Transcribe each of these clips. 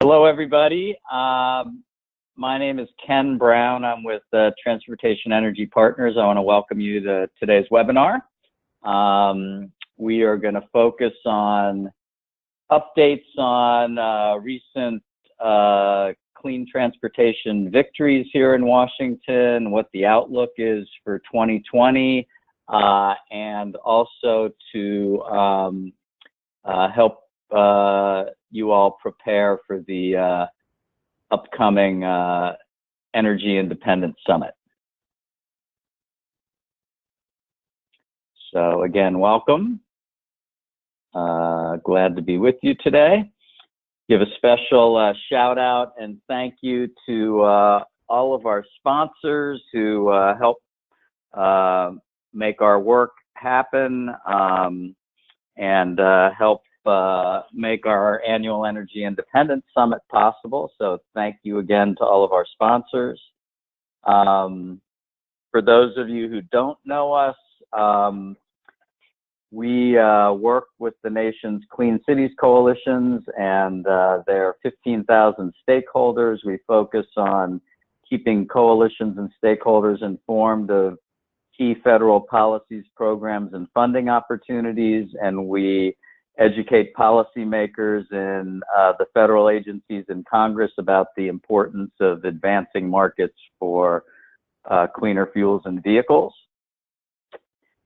Hello, everybody. My name is Ken Brown. I'm with Transportation Energy Partners. I want to welcome you to today's webinar. We are going to focus on updates on recent clean transportation victories here in Washington, what the outlook is for 2020, and also to help you all prepare for the upcoming Energy Independence Summit. So again, welcome. Glad to be with you today. Give a special shout out and thank you to all of our sponsors who help make our work happen and help make our annual Energy Independence Summit possible. So thank you again to all of our sponsors. For those of you who don't know us, we work with the nation's Clean Cities Coalitions and their 15,000 stakeholders. We focus on keeping coalitions and stakeholders informed of key federal policies, programs, and funding opportunities, and we educate policymakers in the federal agencies and Congress about the importance of advancing markets for cleaner fuels and vehicles.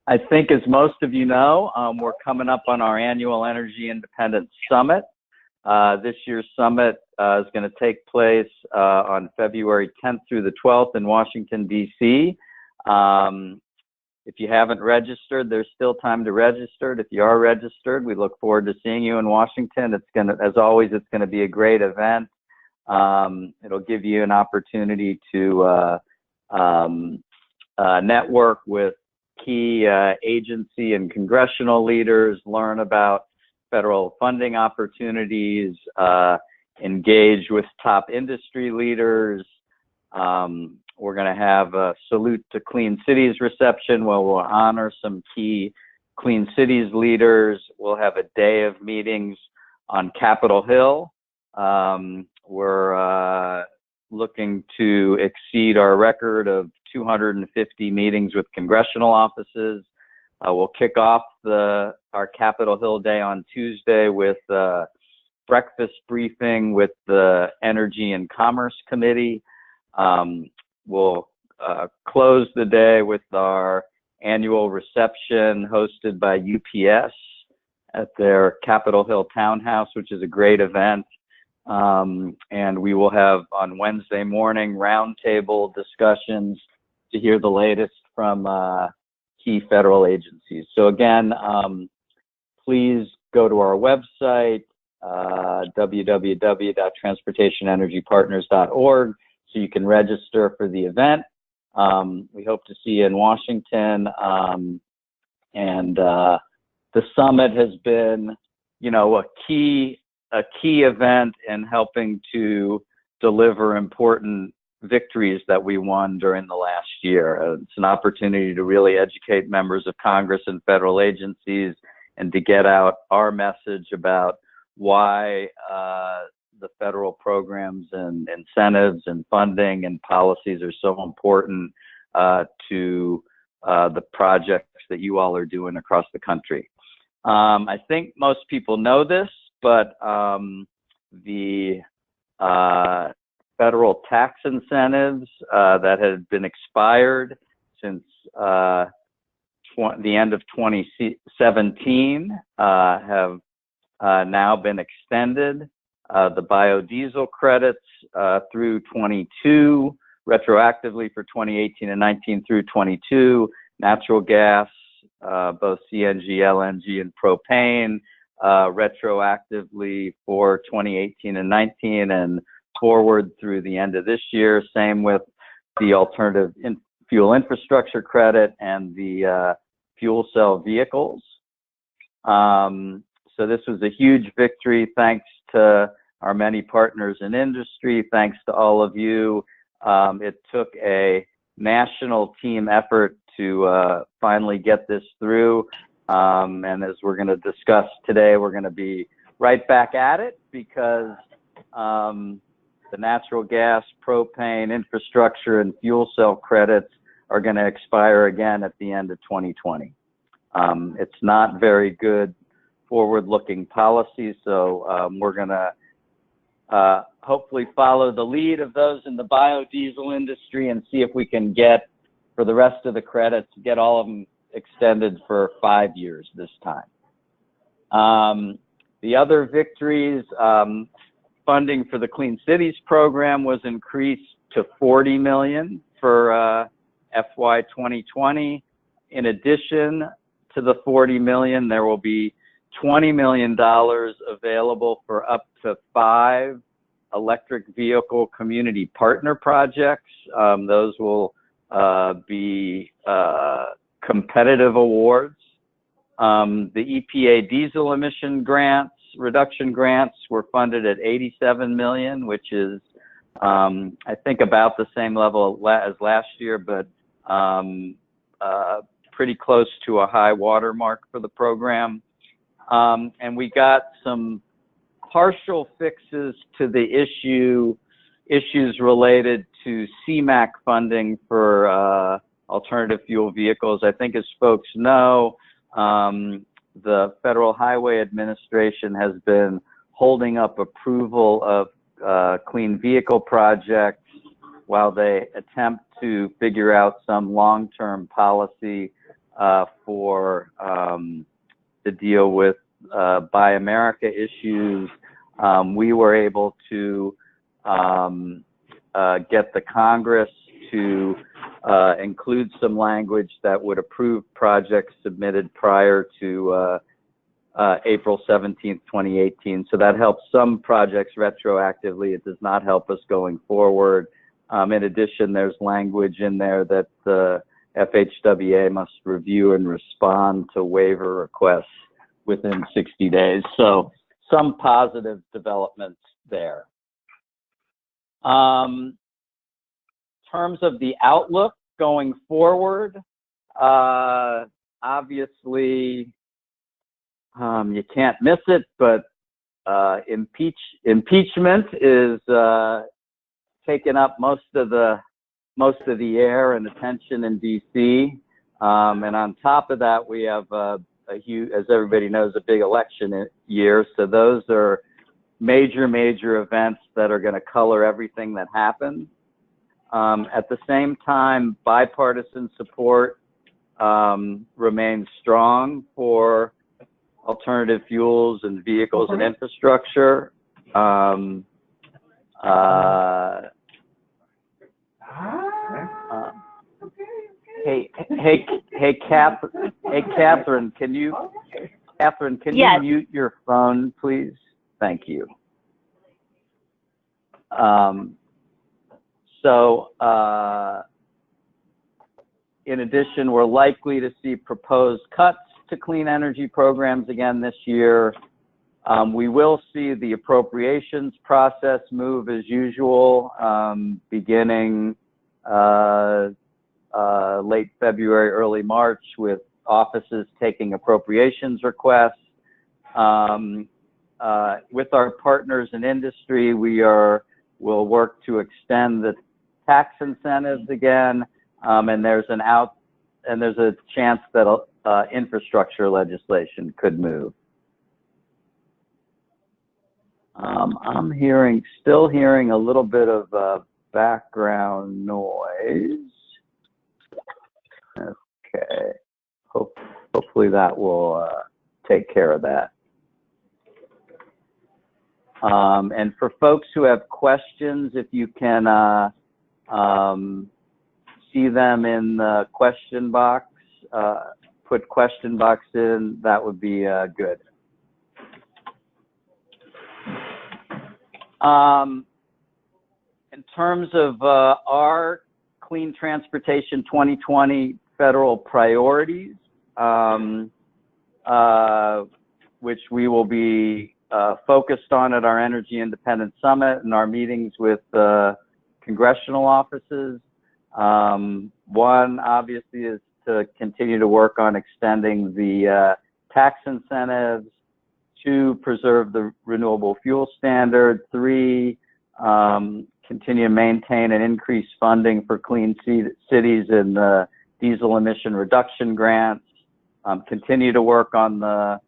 I think, as most of you know, we're coming up on our annual Energy Independence Summit. This year's summit is going to take place on February 10th through the 12th in Washington, D.C. If you haven't registered, there's still time to register. If you are registered, we look forward to seeing you in Washington. It's going to, as always, it's going to be a great event. It'll give you an opportunity to network with key agency and congressional leaders, learn about federal funding opportunities, engage with top industry leaders. We're going to have a Salute to Clean Cities reception where we'll honor some key Clean Cities leaders. We'll have a day of meetings on Capitol Hill. We're looking to exceed our record of 250 meetings with congressional offices. We'll kick off our Capitol Hill Day on Tuesday with a breakfast briefing with the Energy and Commerce Committee. We'll close the day with our annual reception hosted by UPS at their Capitol Hill Townhouse, which is a great event. And we will have on Wednesday morning roundtable discussions to hear the latest from key federal agencies. So again, please go to our website, www.transportationenergypartners.org, so you can register for the event. We hope to see you in Washington. And the summit has been, you know, a key event in helping to deliver important victories that we won during the last year. It's an opportunity to really educate members of Congress and federal agencies and to get out our message about why the federal programs and incentives and funding and policies are so important to the projects that you all are doing across the country. I think most people know this, but the federal tax incentives that had been expired since the end of 2017 have now been extended. The biodiesel credits through 22, retroactively for 2018 and 19 through 22, natural gas, both CNG, LNG, and propane, retroactively for 2018 and 19 and forward through the end of this year. Same with the alternative fuel infrastructure credit and the fuel cell vehicles. So this was a huge victory. Thanks to our many partners in industry. Thanks to all of you. It took a national team effort to finally get this through. And as we're going to discuss today, we're going to be right back at it because the natural gas, propane, infrastructure, and fuel cell credits are going to expire again at the end of 2020. It's not very good forward-looking policy, so we're going to hopefully follow the lead of those in the biodiesel industry and see if we can get, for the rest of the credits, get all of them extended for 5 years this time. The other victories, funding for the Clean Cities program was increased to $40 million for FY 2020. In addition to the $40 million, there will be $20 million available for up to 5 electric vehicle community partner projects. Those will be competitive awards. The EPA diesel emission reduction grants were funded at $87 million, which is, I think, about the same level as last year, but pretty close to a high watermark for the program. And we got some partial fixes to the issues related to CMAQ funding for alternative fuel vehicles. I think, as folks know, the Federal Highway Administration has been holding up approval of clean vehicle projects while they attempt to figure out some long-term policy for to deal with Buy America issues. We were able to get the Congress to include some language that would approve projects submitted prior to April 17th, 2018. So that helps some projects retroactively. It does not help us going forward. In addition, there's language in there that the FHWA must review and respond to waiver requests within 60 days. So some positive developments there. In terms of the outlook going forward, obviously you can't miss it, but impeachment is taking up most of the air and attention in DC, and on top of that, we have a huge, as everybody knows, a big election year. So those are major events that are going to color everything that happens. At the same time, bipartisan support remains strong for alternative fuels and vehicles and infrastructure. Hey, Catherine, can you Yes. mute your phone, please? Thank you. In addition, we're likely to see proposed cuts to clean energy programs again this year. We will see the appropriations process move as usual, beginning late February, early March, with offices taking appropriations requests. With our partners in industry, we'll work to extend the tax incentives again, and there's a chance that infrastructure legislation could move. I'm still hearing a little bit of background noise. Okay, hopefully that will take care of that. And for folks who have questions, if you can see them in the question box, put question box in, that would be good. In terms of our Clean Transportation 2020 federal priorities, which we will be focused on at our Energy Independence Summit and our meetings with congressional offices. One, obviously, is to continue to work on extending the tax incentives, 2, preserve the renewable fuel standard. 3, continue to maintain and increase funding for clean cities and the diesel emission reduction grants. Continue to work on the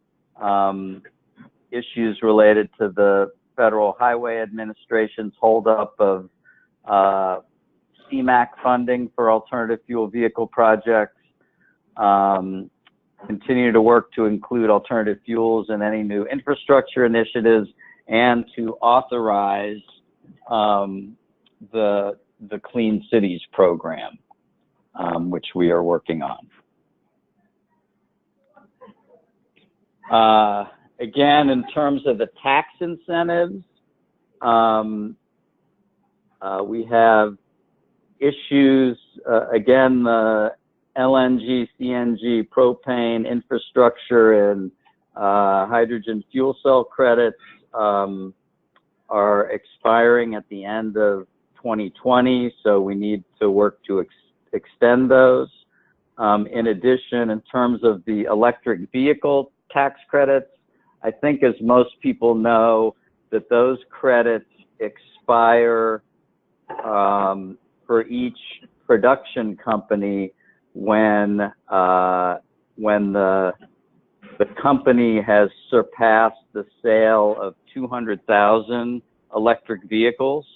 issues related to the Federal Highway Administration's holdup of CMAQ funding for alternative fuel vehicle projects. Continue to work to include alternative fuels in any new infrastructure initiatives, and to authorize the Clean Cities program, which we are working on. Again, in terms of the tax incentives, we have issues, again, the LNG, CNG, propane infrastructure, and hydrogen fuel cell credits are expiring at the end of 2020, so we need to work to extend those. In addition, in terms of the electric vehicle tax credits, I think, as most people know, that those credits expire for each production company when the company has surpassed the sale of 200,000 electric vehicles.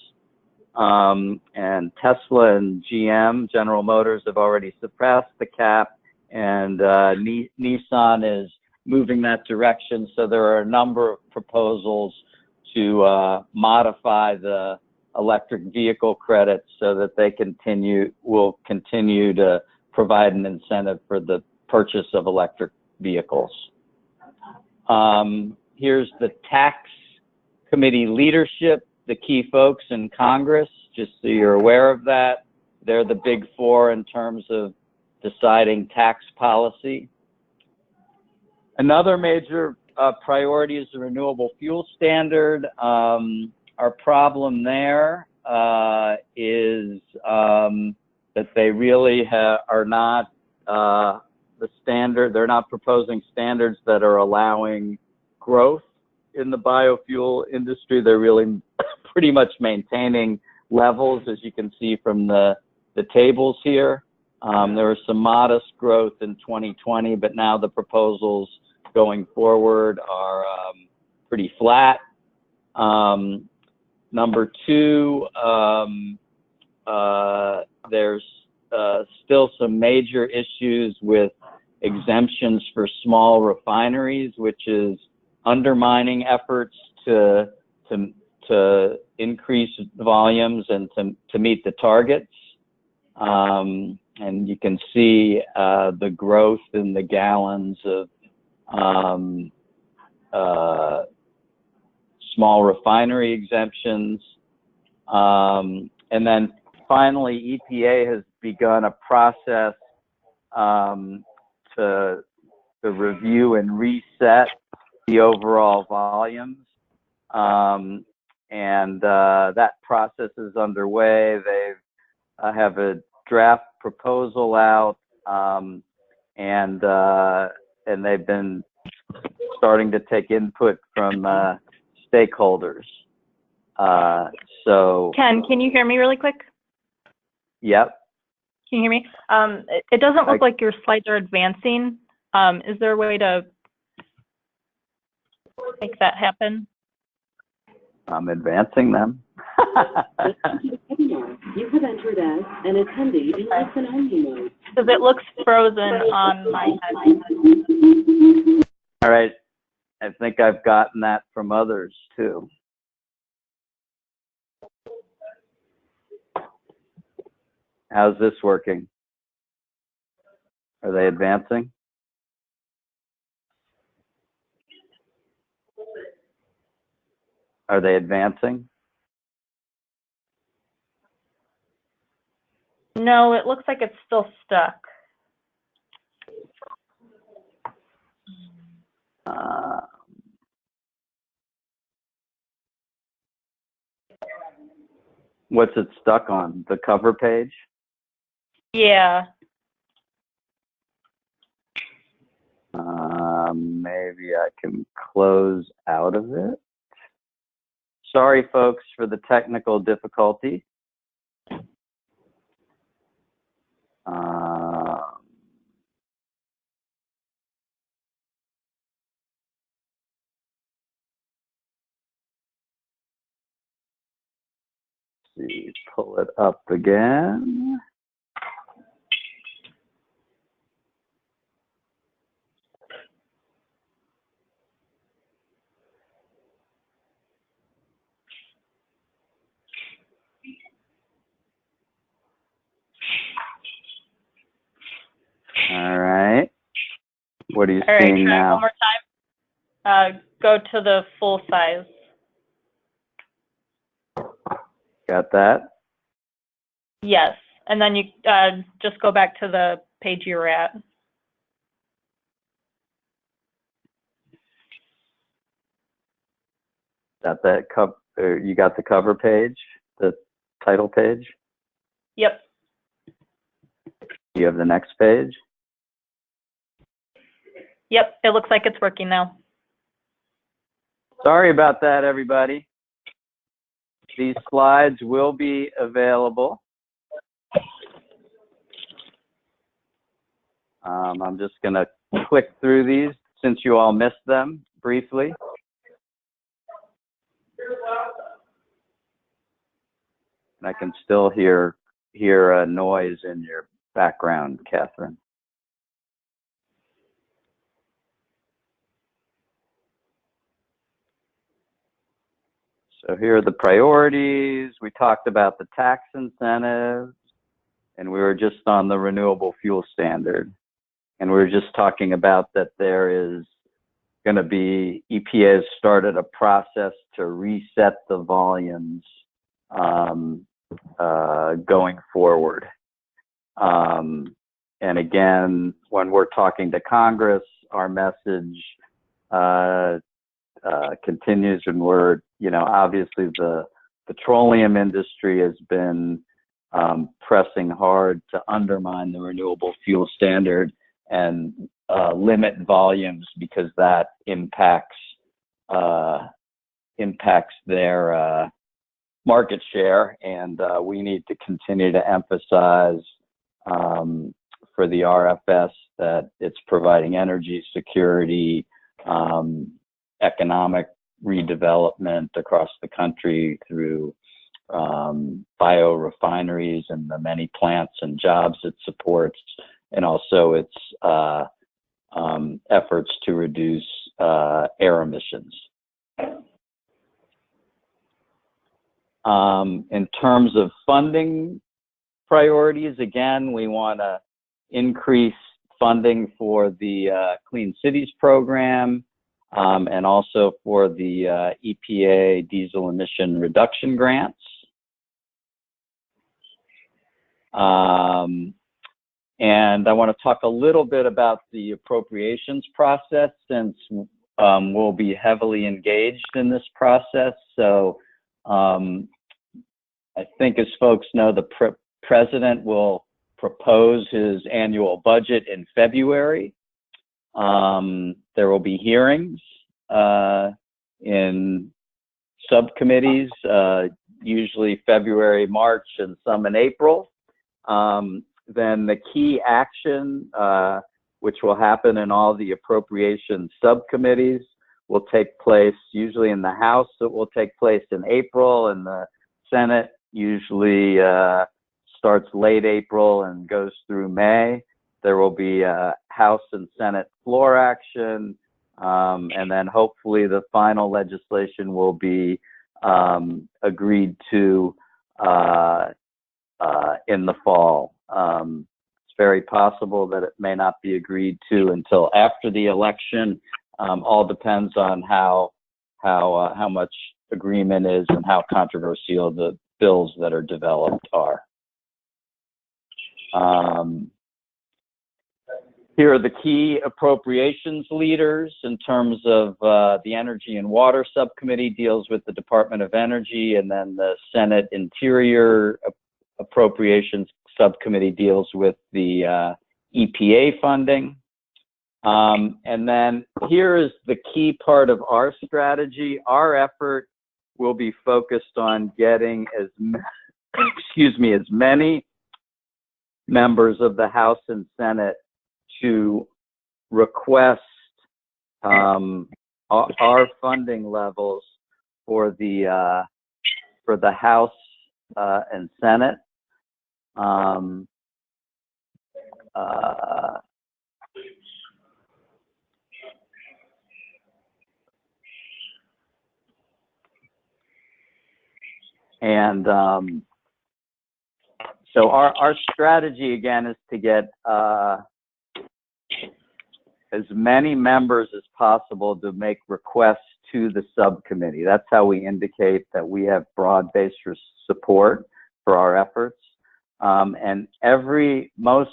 And Tesla and GM, General Motors, have already surpassed the cap, and Nissan is moving that direction. So there are a number of proposals to modify the electric vehicle credits so that they will continue to provide an incentive for the purchase of electric vehicles. Here's the tax committee leadership, the key folks in Congress, just so you're aware of that. They're the big four in terms of deciding tax policy. Another major priority is the renewable fuel standard. Our problem there is that they really are not the standard. They're not proposing standards that are allowing growth in the biofuel industry. They're really pretty much maintaining levels, as you can see from the tables here. There was some modest growth in 2020, but now the proposals going forward are pretty flat. Number two, there's still some major issues with exemptions for small refineries, which is undermining efforts to increase volumes and to meet the targets. And you can see the growth in the gallons of small refinery exemptions. And then finally, EPA has begun a process to review and reset the overall volumes. And that process is underway. They have a draft proposal out, and they've been starting to take input from stakeholders. So Ken, can you hear me really quick? Yep. Can you hear me? It doesn't look like your slides are advancing. Is there a way to make that happen? I'm advancing them. You have entered as an attendee in listen-only mode. Because it looks frozen on my head. All right. I think I've gotten that from others too. How's this working? Are they advancing? Are they advancing? No, it looks like it's still stuck. What's it stuck on? The cover page? Yeah. Maybe I can close out of it. Sorry, folks, for the technical difficulty. Let's see, pull it up again. All right. What are you seeing now? One more time. Go to the full size. Got that? Yes. And then you just go back to the page you were at. Got that you got the cover page, the title page? Yep. You have the next page? Yep, it looks like it's working now. Sorry about that, everybody. These slides will be available. I'm just going to click through these since you all missed them briefly. And I can still hear a noise in your background, Catherine. So here are the priorities. We talked about the tax incentives, and we were just on the renewable fuel standard. And we were just talking about that there is going to be, EPA has started a process to reset the volumes going forward. And again, when we're talking to Congress, our message continues, and we're, obviously the petroleum industry has been pressing hard to undermine the renewable fuel standard and limit volumes because that impacts their market share, and we need to continue to emphasize for the RFS that it's providing energy security, economic redevelopment across the country through biorefineries and the many plants and jobs it supports, and also its efforts to reduce air emissions. In terms of funding priorities, again, we want to increase funding for the Clean Cities program and also for the EPA diesel emission reduction grants. And I want to talk a little bit about the appropriations process, since we'll be heavily engaged in this process. So I think, as folks know, the president will propose his annual budget in February. There will be hearings in subcommittees, usually February, March, and some in April. Then the key action, which will happen in all the appropriation subcommittees, will take place usually in the House. It will take place in April, and the Senate usually starts late April and goes through May. There will be House and Senate floor action, and then hopefully the final legislation will be agreed to in the fall. It's very possible that it may not be agreed to until after the election. All depends on how much agreement is and how controversial the bills that are developed are. Here are the key appropriations leaders in terms of the Energy and Water Subcommittee deals with the Department of Energy, and then the Senate Interior Appropriations Subcommittee deals with the EPA funding. And then here is the key part of our strategy. Our effort will be focused on getting as many members of the House and Senate to request our funding levels for the House and Senate. So our strategy again is to get as many members as possible to make requests to the subcommittee. That's how we indicate that we have broad-based support for our efforts. And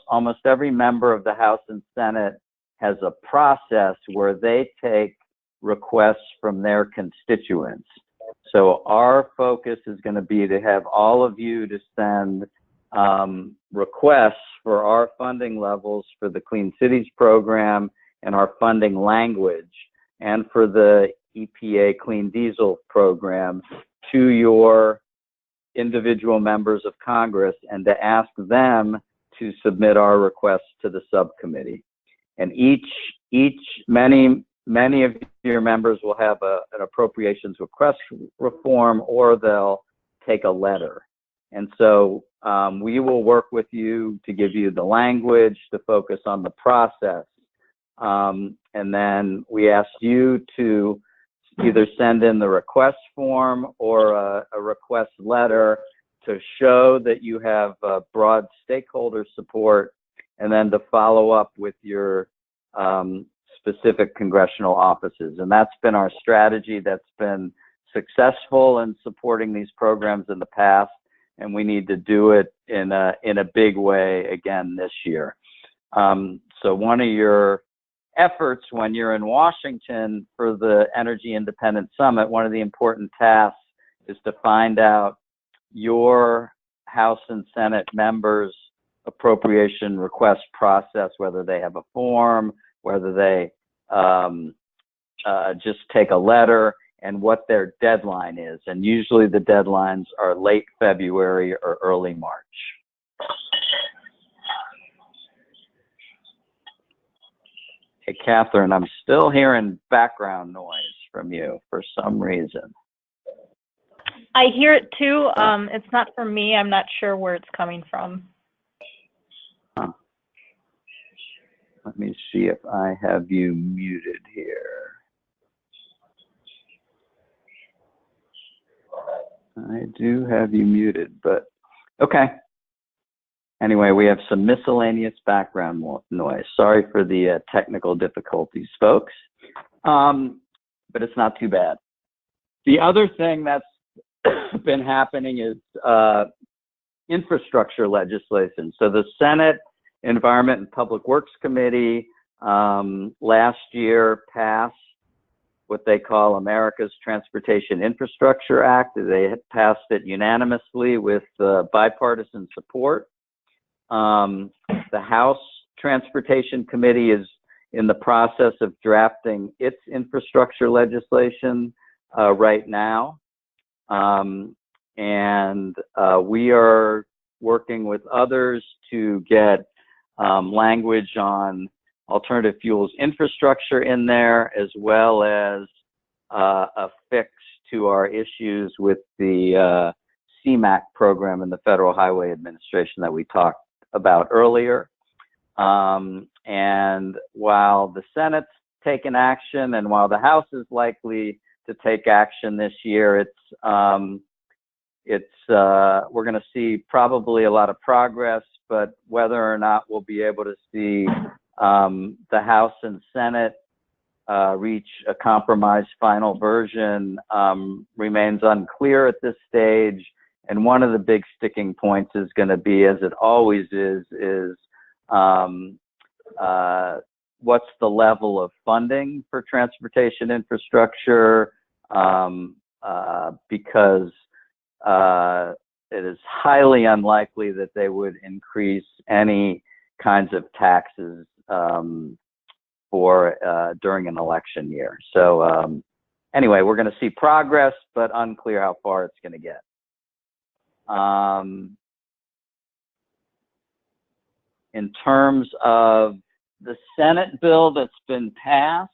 almost every member of the House and Senate has a process where they take requests from their constituents. So our focus is going to be to have all of you to send requests for our funding levels for the Clean Cities program and our funding language, and for the EPA Clean Diesel program to your individual members of Congress, and to ask them to submit our requests to the subcommittee. And many of your members will have an appropriations request reform, or they'll take a letter. And so we will work with you to give you the language, to focus on the process. And then we ask you to either send in the request form or a request letter to show that you have broad stakeholder support, and then to follow up with your specific congressional offices. And that's been our strategy. That's been successful in supporting these programs in the past, and we need to do it in a big way again this year. So one of your efforts when you're in Washington for the Energy Independence Summit, one of the important tasks is to find out your House and Senate members' appropriation request process, whether they have a form, whether they just take a letter, and what their deadline is. And usually the deadlines are late February or early March. Hey, Catherine, I'm still hearing background noise from you for some reason. I hear it too. It's not from me. I'm not sure where it's coming from. Huh. Let me see if I have you muted here. I do have you muted, but okay. Anyway, we have some miscellaneous background noise. Sorry for the technical difficulties, folks, but it's not too bad. The other thing that's been happening is infrastructure legislation. So the Senate Environment and Public Works Committee last year passed what they call America's Transportation Infrastructure Act. They had passed it unanimously with bipartisan support. The House Transportation Committee is in the process of drafting its infrastructure legislation right now. And we are working with others to get language on alternative fuels infrastructure in there, as well as a fix to our issues with the CMAQ program in the Federal Highway Administration that we talked about earlier. And while the Senate's taken action, and while the House is likely to take action this year, we're going to see probably a lot of progress, but whether or not we'll be able to see the House and Senate reach a compromise final version remains unclear at this stage. And one of the big sticking points is going to be, as it always is what's the level of funding for transportation infrastructure, because it is highly unlikely that they would increase any kinds of taxes for during an election year. So anyway, we're going to see progress, but unclear how far it's going to get. In terms of the Senate bill that's been passed,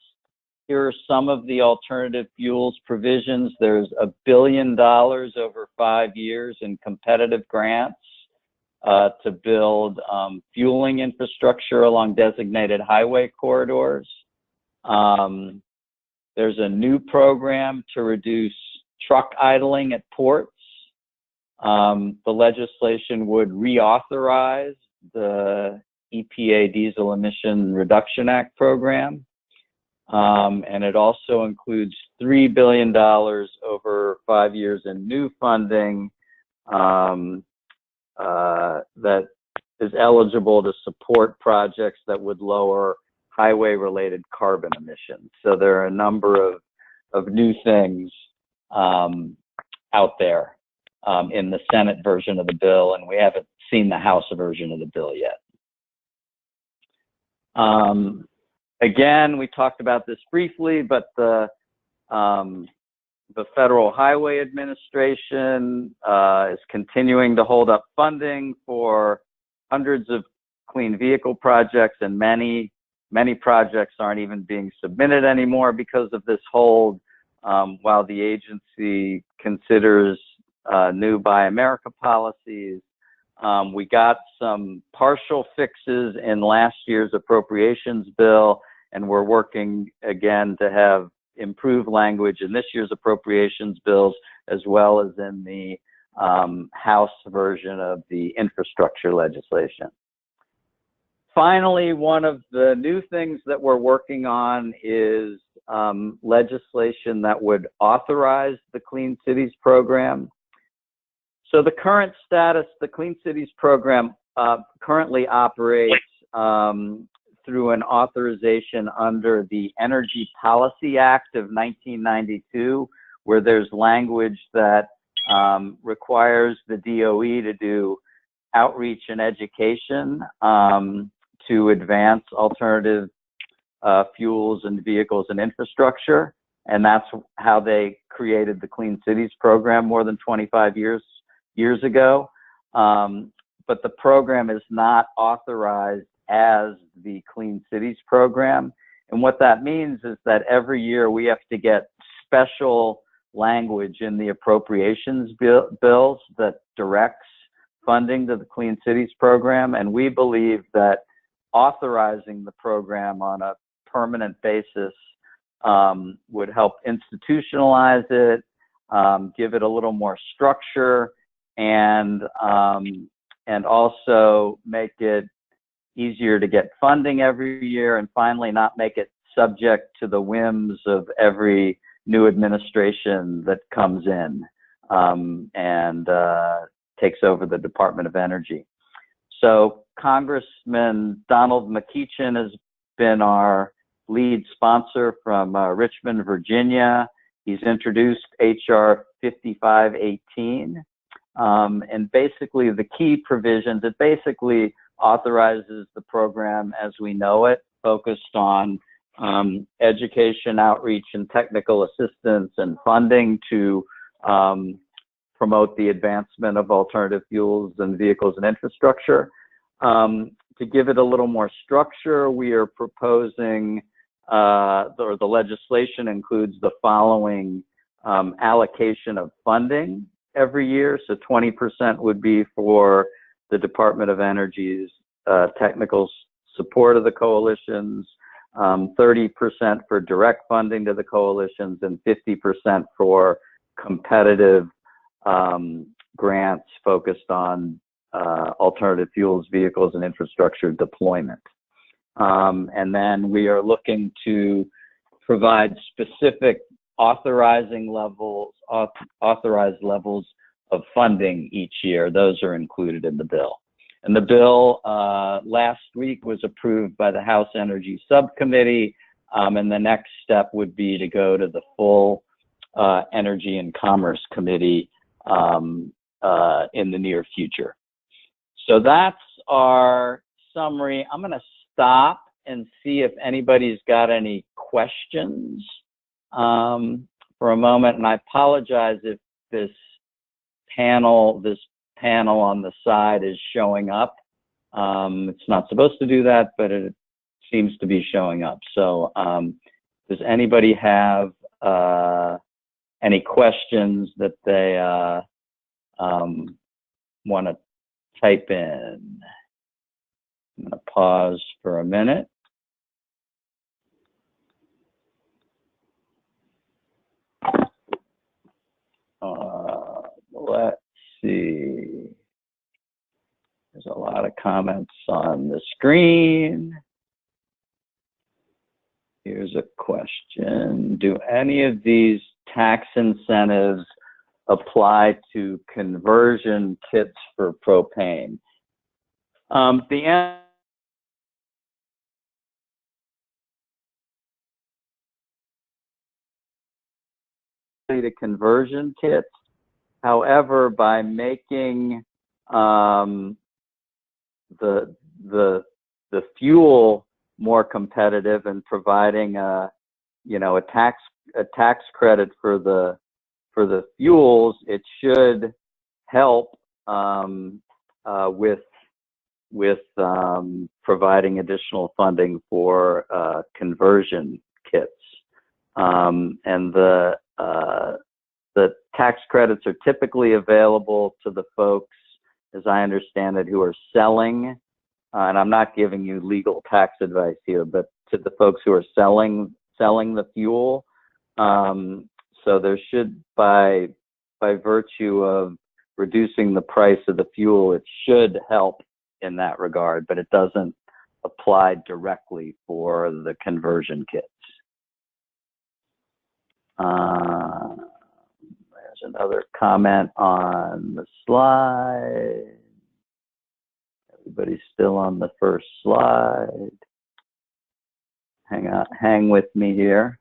here are some of the alternative fuels provisions. There's $1 billion over 5 years in competitive grants to build fueling infrastructure along designated highway corridors. There's a new program to reduce truck idling at ports. The legislation would reauthorize the EPA Diesel Emission Reduction Act program. And it also includes $3 billion over 5 years in new funding that is eligible to support projects that would lower highway-related carbon emissions. So there are a number of new things out there in the Senate version of the bill, and we haven't seen the House version of the bill yet. Again, we talked about this briefly, but the Federal Highway Administration is continuing to hold up funding for hundreds of clean vehicle projects, and many projects aren't even being submitted anymore because of this hold, while the agency considers new Buy America policies. We got some partial fixes in last year's appropriations bill, and we're working again to have improved language in this year's appropriations bills, as well as in the House version of the infrastructure legislation. Finally, one of the new things that we're working on is legislation that would authorize the Clean Cities program. So the current status, the Clean Cities program currently operates through an authorization under the Energy Policy Act of 1992, where there's language that requires the DOE to do outreach and education to advance alternative fuels and vehicles and infrastructure. And that's how they created the Clean Cities program more than 25 years ago. But the program is not authorized as the Clean Cities program. And what that means is that every year we have to get special language in the appropriations bills that directs funding to the Clean Cities program. And we believe that authorizing the program on a permanent basis would help institutionalize it, give it a little more structure, and also make it easier to get funding every year, and finally not make it subject to the whims of every new administration that comes in and takes over the Department of Energy. So Congressman Donald McEachin has been our lead sponsor from Richmond, Virginia. He's introduced HR 5518. And basically the key provisions, it basically authorizes the program as we know it, focused on education, outreach, and technical assistance and funding to promote the advancement of alternative fuels and vehicles and infrastructure. To give it a little more structure, we are proposing, or the legislation includes the following allocation of funding every year. So 20% would be for the Department of Energy's technical support of the coalitions, 30% for direct funding to the coalitions, and 50% for competitive grants focused on alternative fuels, vehicles, and infrastructure deployment. And then we are looking to provide specific authorized levels of funding each year. Those are included in the bill. And the bill last week was approved by the House Energy Subcommittee, and the next step would be to go to the full Energy and Commerce Committee in the near future. So that's our summary. I'm going to stop and see if anybody's got any questions for a moment. And I apologize if this panel on the side is showing up. It's not supposed to do that, but it seems to be showing up. So does anybody have any questions that they want to type in? I'm going to pause for a minute. Let's see. There's a lot of comments on the screen. Here's a question. Do any of these tax incentives apply to conversion kits for propane? The answer to conversion kits. However, by making the fuel more competitive and providing a tax credit for the fuels, it should help with providing additional funding for conversion kits. And the tax credits are typically available to the folks, as I understand it, who are selling, and I'm not giving you legal tax advice here, but to the folks who are selling the fuel. So there should, by virtue of reducing the price of the fuel, it should help in that regard, but it doesn't apply directly for the conversion kits. There's another comment on the slide. Everybody's still on the first slide. Hang with me here.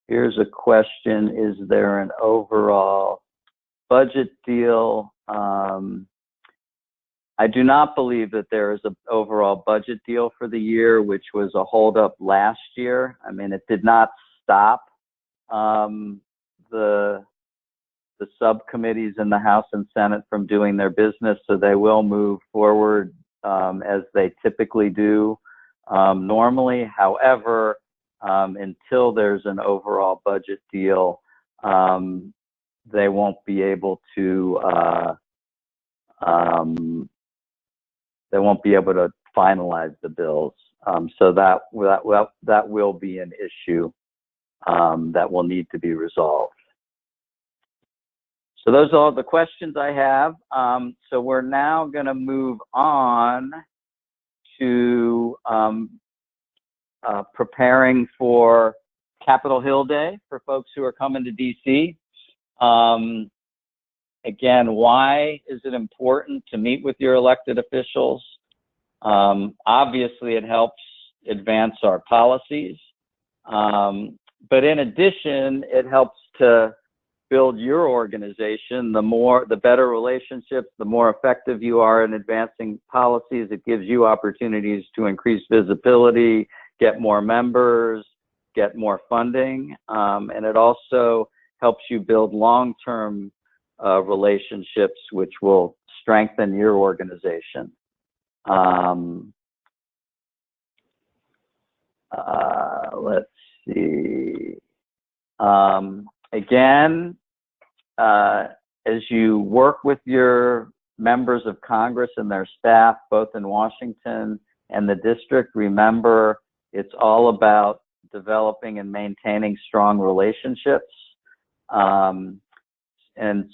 Here's a question. Is there an overall budget deal? I do not believe that there is an overall budget deal for the year, which was a holdup last year. I mean, it did not stop the subcommittees in the House and Senate from doing their business, so they will move forward as they typically do normally. However, until there's an overall budget deal, they won't be able to finalize the bills. So that will be an issue that will need to be resolved. So those are all the questions I have. So we're now going to move on to preparing for Capitol Hill Day for folks who are coming to DC. Again, why is it important to meet with your elected officials? Obviously, it helps advance our policies. But in addition, it helps to build your organization. The better relationships, the more effective you are in advancing policies. It gives you opportunities to increase visibility, get more members, get more funding. And it also helps you build long-term relationships, which will strengthen your organization. Let's see. Again, as you work with your members of Congress and their staff, both in Washington and the district, remember it's all about developing and maintaining strong relationships. And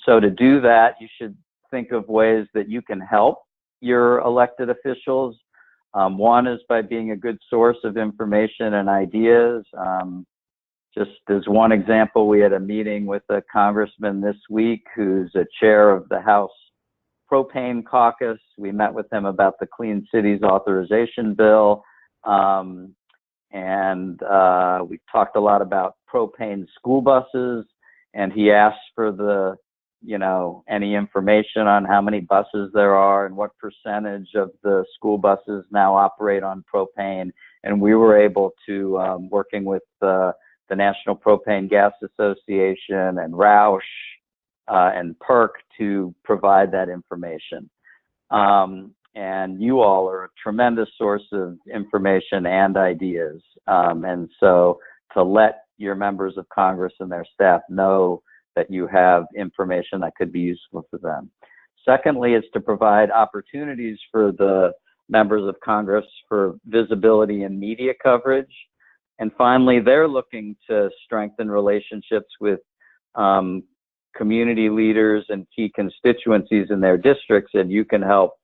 so to do that, you should think of ways that you can help your elected officials. One is by being a good source of information and ideas. Just as one example, we had a meeting with a congressman this week who's a chair of the House Propane Caucus. We met with him about the Clean Cities Authorization Bill. and we talked a lot about propane school buses, and he asked for the, any information on how many buses there are and what percentage of the school buses now operate on propane. And we were able to, working with the National Propane Gas Association and Roush and PERC, to provide that information. And you all are a tremendous source of information and ideas. And so to let your members of Congress and their staff know that you have information that could be useful to them. Secondly, is to provide opportunities for the members of Congress for visibility and media coverage. And finally, they're looking to strengthen relationships with community leaders and key constituencies in their districts, and you can help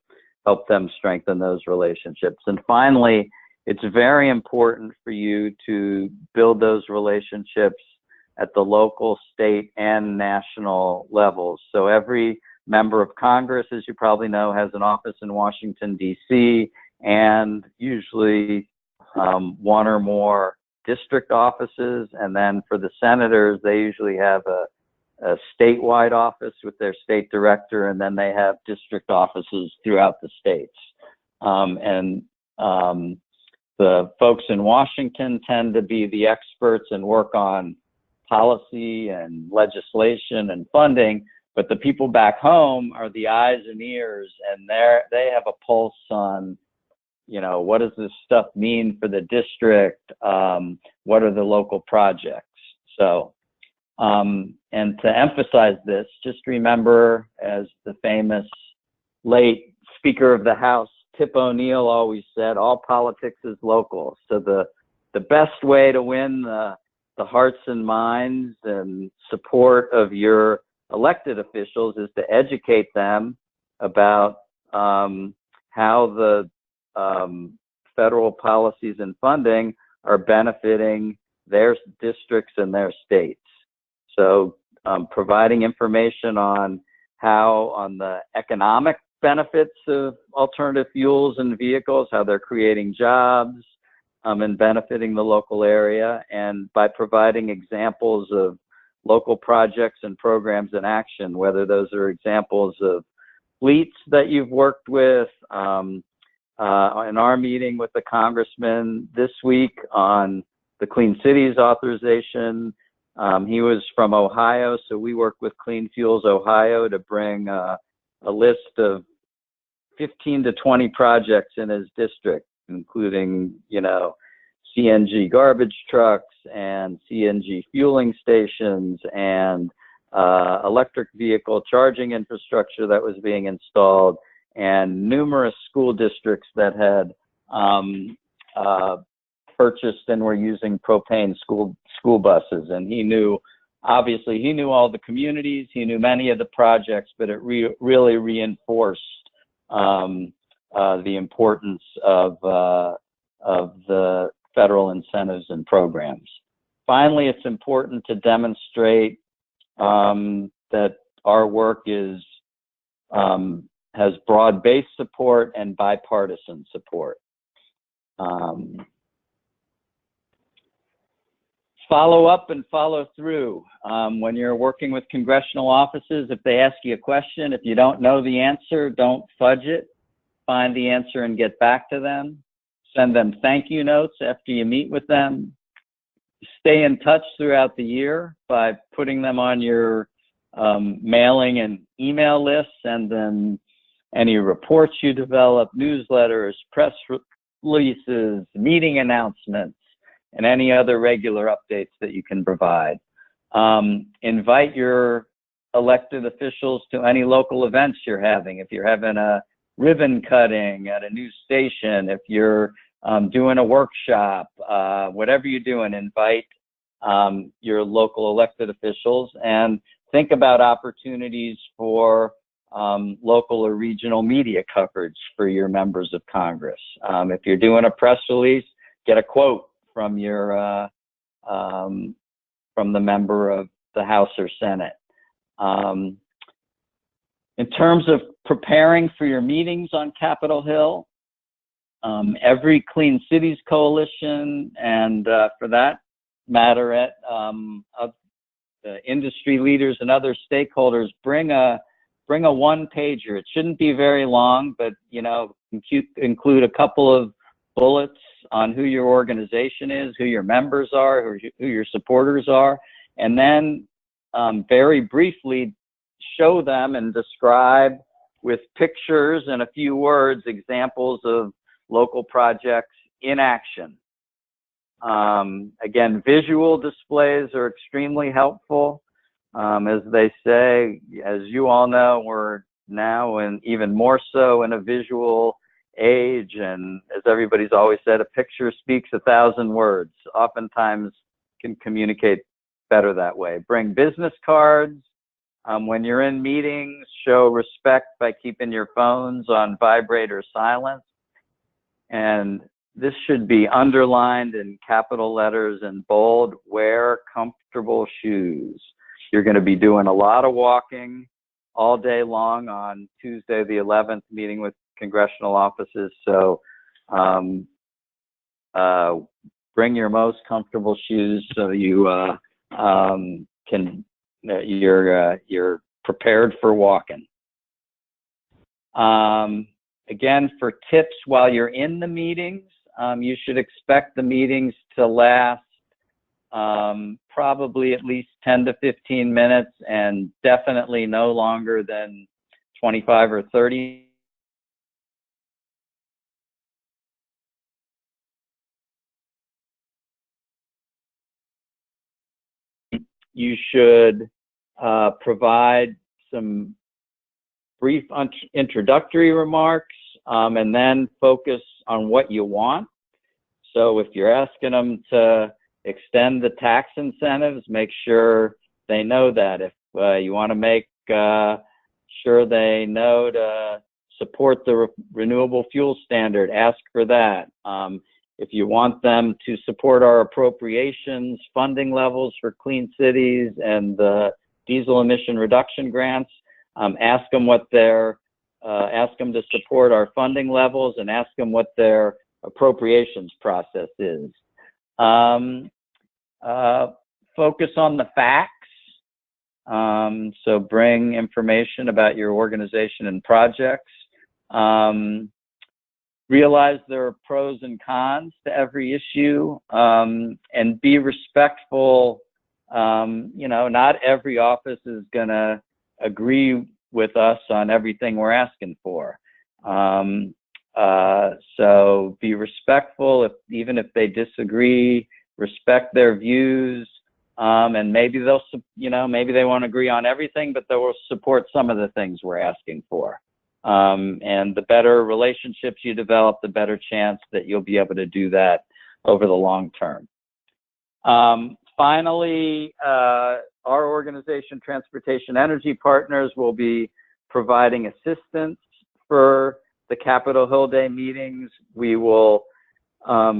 them strengthen those relationships. And finally, it's very important for you to build those relationships at the local, state, and national levels. So every member of Congress, as you probably know, has an office in Washington, D.C., and usually one or more district offices. And then for the senators, they usually have a statewide office with their state director, and then they have district offices throughout the states. The folks in Washington tend to be the experts and work on policy and legislation and funding, but the people back home are the eyes and ears, and they have a pulse on, what does this stuff mean for the district? What are the local projects? So, and to emphasize this, just remember, as the famous late Speaker of the House, Tip O'Neill, always said, all politics is local. So the best way to win the hearts and minds and support of your elected officials is to educate them about how the federal policies and funding are benefiting their districts and their states. So providing information on how, on the economic benefits of alternative fuels and vehicles, how they're creating jobs and benefiting the local area, and by providing examples of local projects and programs in action, whether those are examples of fleets that you've worked with. In our meeting with the congressman this week on the Clean Cities authorization, he was from Ohio, so we worked with Clean Fuels Ohio to bring a list of 15 to 20 projects in his district, including, CNG garbage trucks and CNG fueling stations and electric vehicle charging infrastructure that was being installed, and numerous school districts that had purchased and were using propane school buses. And he knew all the communities, he knew many of the projects, but it really reinforced the importance of the federal incentives and programs. Finally, it's important to demonstrate that our work has broad-based support and bipartisan support. Follow up and follow through. When you're working with congressional offices, if they ask you a question, if you don't know the answer, don't fudge it. Find the answer and get back to them. Send them thank you notes after you meet with them. Stay in touch throughout the year by putting them on your mailing and email lists. Send them any reports you develop, newsletters, press releases, meeting announcements, and any other regular updates that you can provide. Invite your elected officials to any local events you're having. If you're having a ribbon cutting at a new station, if you're doing a workshop, whatever you're doing, invite your local elected officials, and think about opportunities for local or regional media coverage for your members of Congress. If you're doing a press release, get a quote from your from the member of the House or Senate. In terms of preparing for your meetings on Capitol Hill, every Clean Cities Coalition, and for that matter, industry leaders and other stakeholders bring a one-pager. It shouldn't be very long, but include a couple of bullets on who your organization is, who your members are, who your supporters are, and then very briefly show them and describe with pictures and a few words examples of local projects in action. Again, visual displays are extremely helpful. As they say, as you all know, we're now, and even more so, in a visual age, and as everybody's always said, a picture speaks 1,000 words. Oftentimes can communicate better that way. Bring business cards. When you're in meetings, show respect by keeping your phones on vibrate or silent. And this should be underlined in capital letters in bold: wear comfortable shoes. You're going to be doing a lot of walking all day long on Tuesday the 11th, meeting with congressional offices. So bring your most comfortable shoes so you're prepared for walking. Again, for tips while you're in the meetings, you should expect the meetings to last probably at least 10 to 15 minutes, and definitely no longer than 25 or 30. You should provide some brief introductory remarks, and then focus on what you want. So if you're asking them to extend the tax incentives, make sure they know that. If you want to make sure they know to support the renewable fuel standard, ask for that. If you want them to support our appropriations funding levels for clean cities and the diesel emission reduction grants, ask them to support our funding levels, and ask them what their appropriations process is. Focus on the facts. So bring information about your organization and projects. Realize there are pros and cons to every issue, and be respectful. Not every office is going to agree with us on everything we're asking for. So be respectful. Even if they disagree, respect their views, and maybe maybe they won't agree on everything, but they will support some of the things we're asking for. And the better relationships you develop, the better chance that you'll be able to do that over the long term. Finally, our organization, Transportation Energy Partners, will be providing assistance for the Capitol Hill Day meetings. We will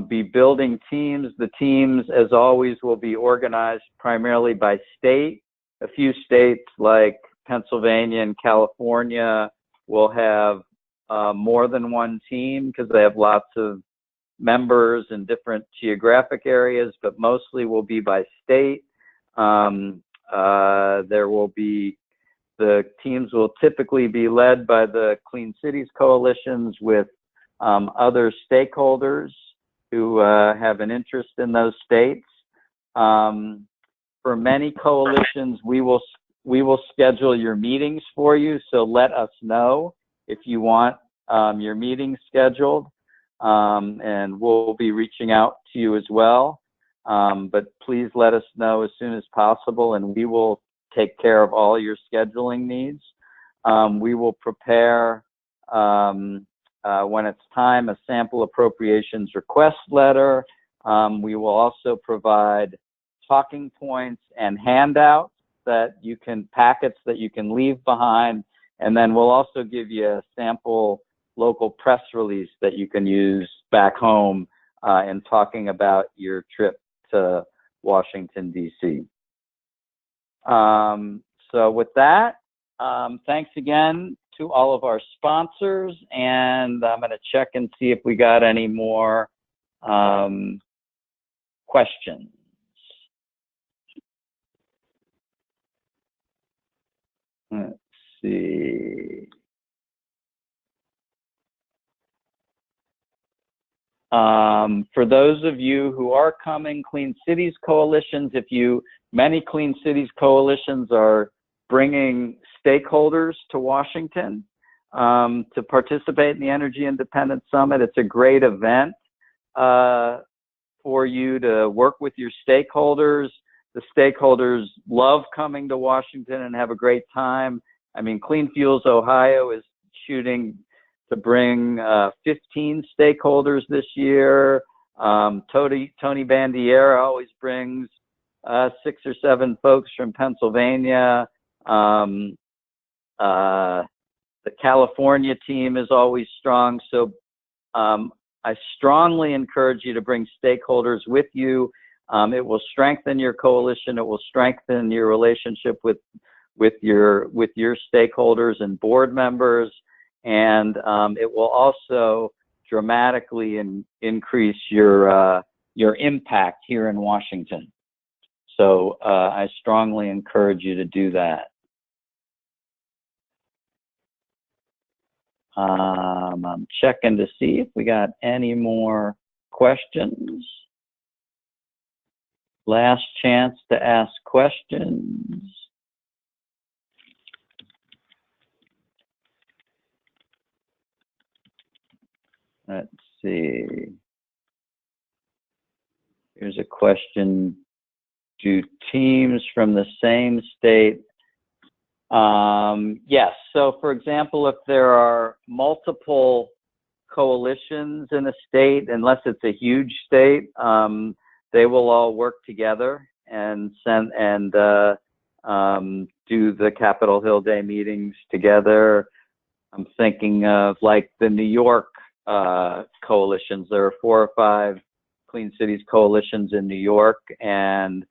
be building teams. The teams, as always, will be organized primarily by state. A few states like Pennsylvania and California will have more than one team because they have lots of members in different geographic areas, but mostly will be by state. The teams will typically be led by the Clean Cities Coalitions with other stakeholders who have an interest in those states. For many coalitions, we will schedule your meetings for you, so let us know if you want your meetings scheduled, and we'll be reaching out to you as well. But please let us know as soon as possible, and we will take care of all your scheduling needs. We will prepare, when it's time, a sample appropriations request letter. We will also provide talking points and handouts packets that you can leave behind. And then we'll also give you a sample local press release that you can use back home in talking about your trip to Washington, D.C. So with that, thanks again to all of our sponsors, and I'm going to check and see if we got any more questions. Let's see. For those of you who are coming, Clean Cities Coalitions, many Clean Cities Coalitions are bringing stakeholders to Washington to participate in the Energy Independence Summit. It's a great event for you to work with your stakeholders. The stakeholders love coming to Washington and have a great time. I mean, Clean Fuels Ohio is shooting to bring 15 stakeholders this year. Tony Bandiera always brings 6 or 7 folks from Pennsylvania. The California team is always strong. So I strongly encourage you to bring stakeholders with you. It will strengthen your coalition. It will strengthen your relationship with your stakeholders and board members, and it will also dramatically increase your impact here in Washington. So I strongly encourage you to do that. I'm checking to see if we got any more questions. Last chance to ask questions. Let's see. Here's a question. Do teams from the same state? Yes. So, for example, if there are multiple coalitions in a state, unless it's a huge state, they will all work together and do the Capitol Hill Day meetings together. I'm thinking of like the New York coalitions. There are 4 or 5 Clean Cities coalitions in New York, and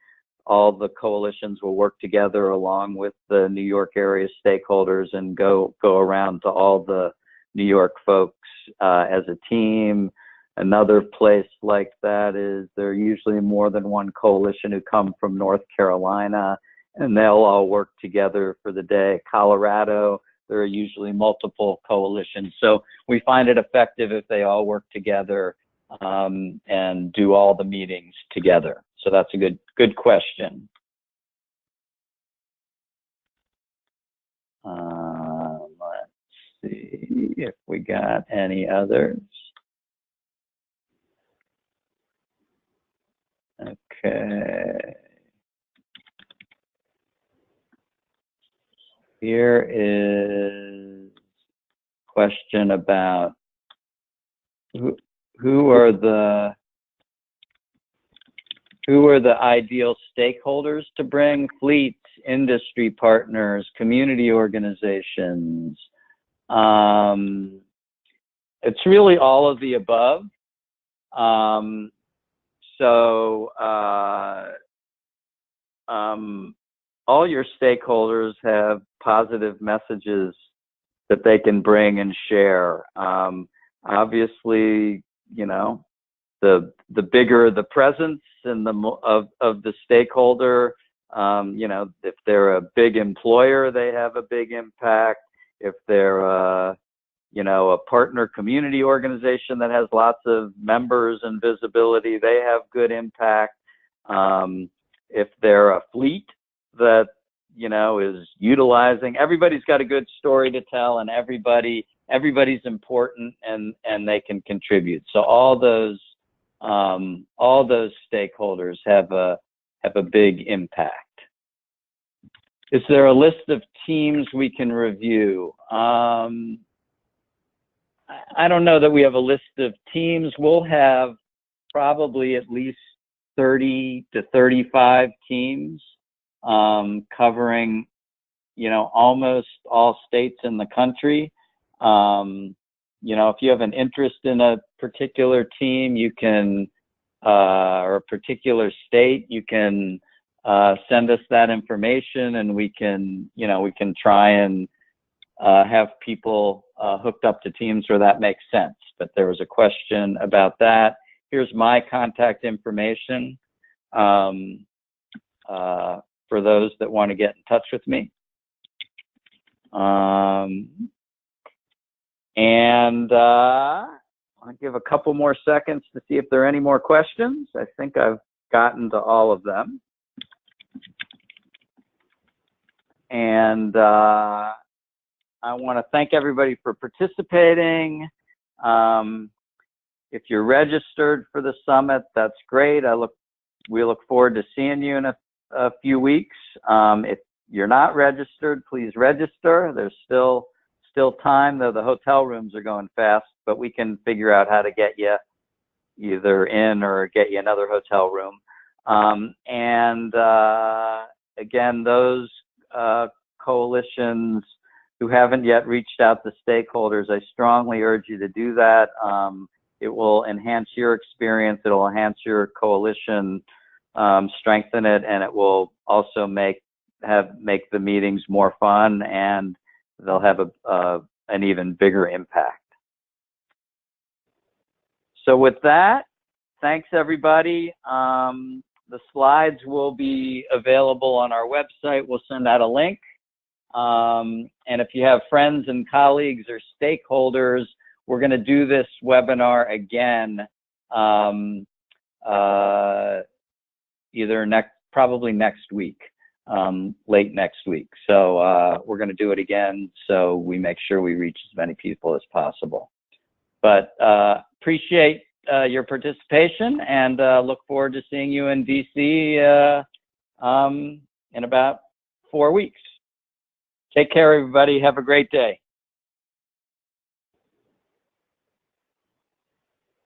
all the coalitions will work together along with the New York area stakeholders and go around to all the New York folks as a team. Another place like that is there are usually more than one coalition who come from North Carolina, and they'll all work together for the day. Colorado, there are usually multiple coalitions. So we find it effective if they all work together and do all the meetings together. So that's a good question. Let's see if we got any others. Okay. Here is a question about who are the ideal stakeholders to bring? Fleets, industry partners, community organizations. It's really all of the above. All your stakeholders have positive messages that they can bring and share. Obviously, you know, the bigger the presence and of the stakeholder, you know, if they're a big employer, they have a big impact. If they're you know, a partner community organization that has lots of members and visibility, they have good impact. If they're a fleet that, you know, is utilizing, everybody's got a good story to tell, and everybody's important, and they can contribute. So all those stakeholders have a big impact. Is there a list of teams we can review? I don't know that we have a list of teams. We'll have probably at least 30 to 35 teams covering, you know, almost all states in the country. You know, if you have an interest in a particular team, you can, or a particular state, you can send us that information, and we can, you know, we can try and have people hooked up to teams where that makes sense. But there was a question about that. Here's my contact information for those that want to get in touch with me. I'll give a couple more seconds to see if there are any more questions. I think I've gotten to all of them. And I want to thank everybody for participating. If you're registered for the summit, that's great. We look forward to seeing you in a few weeks. If you're not registered, please register. There's still time, though the hotel rooms are going fast, but we can figure out how to get you either in or get you another hotel room. Again, those coalitions who haven't yet reached out to stakeholders, I strongly urge you to do that. It will enhance your experience, it'll enhance your coalition, strengthen it, and it will also make the meetings more fun, and they'll have an even bigger impact. So with that, thanks everybody. The slides will be available on our website. We'll send out a link. And if you have friends and colleagues or stakeholders, we're going to do this webinar again probably next week, late next week. So we're going to do it again so we make sure we reach as many people as possible. But appreciate your participation, and look forward to seeing you in DC in about 4 weeks. Take care, everybody. Have a great day.